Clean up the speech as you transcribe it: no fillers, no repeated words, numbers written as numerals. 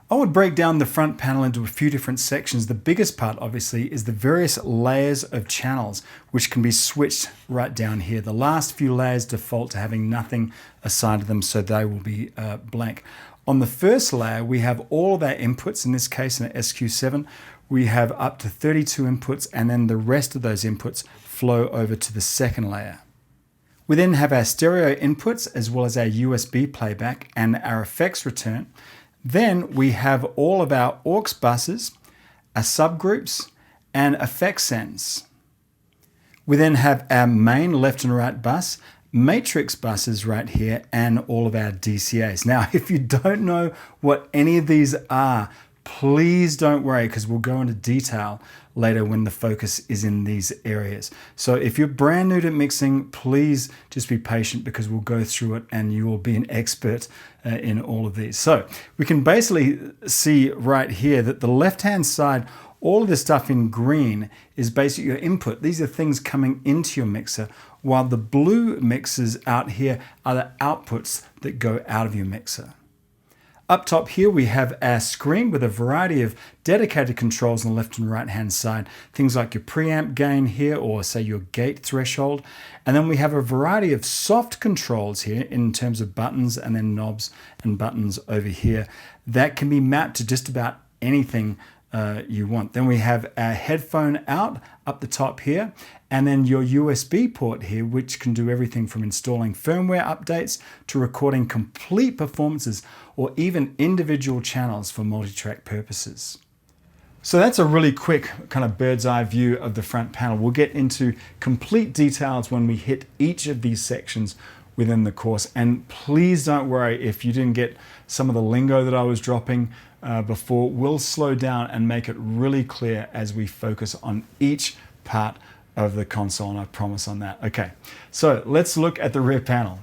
I would break down the front panel into a few different sections. The biggest part, obviously, is the various layers of channels, which can be switched right down here. The last few layers default to having nothing assigned to them, so they will be blank. On the first layer, we have all of our inputs. In this case, in an SQ-7, we have up to 32 inputs, and then the rest of those inputs flow over to the second layer. We then have our stereo inputs, as well as our USB playback and our effects return. Then we have all of our aux buses, our subgroups, and effect sends. We then have our main left and right bus, matrix buses right here, and all of our DCAs. Now, if you don't know what any of these are, please don't worry, because we'll go into detail later when the focus is in these areas. So if you're brand new to mixing, please just be patient, because we'll go through it and you will be an expert in all of these. So we can basically see right here that the left-hand side, all of this stuff in green is basically your input. These are things coming into your mixer, while the blue mixers out here are the outputs that go out of your mixer. Up top here, we have our screen with a variety of dedicated controls on the left and right hand side. Things like your preamp gain here, or say your gate threshold. And then we have a variety of soft controls here in terms of buttons, and then knobs and buttons over here that can be mapped to just about anything you want. Then we have our headphone out up the top here, and then your USB port here, which can do everything from installing firmware updates to recording complete performances, or even individual channels for multi-track purposes. So that's a really quick kind of bird's eye view of the front panel. We'll get into complete details when we hit each of these sections within the course. And please don't worry if you didn't get some of the lingo that I was dropping before. We'll slow down and make it really clear as we focus on each part of the console, and I promise on that. Okay, so let's look at the rear panel.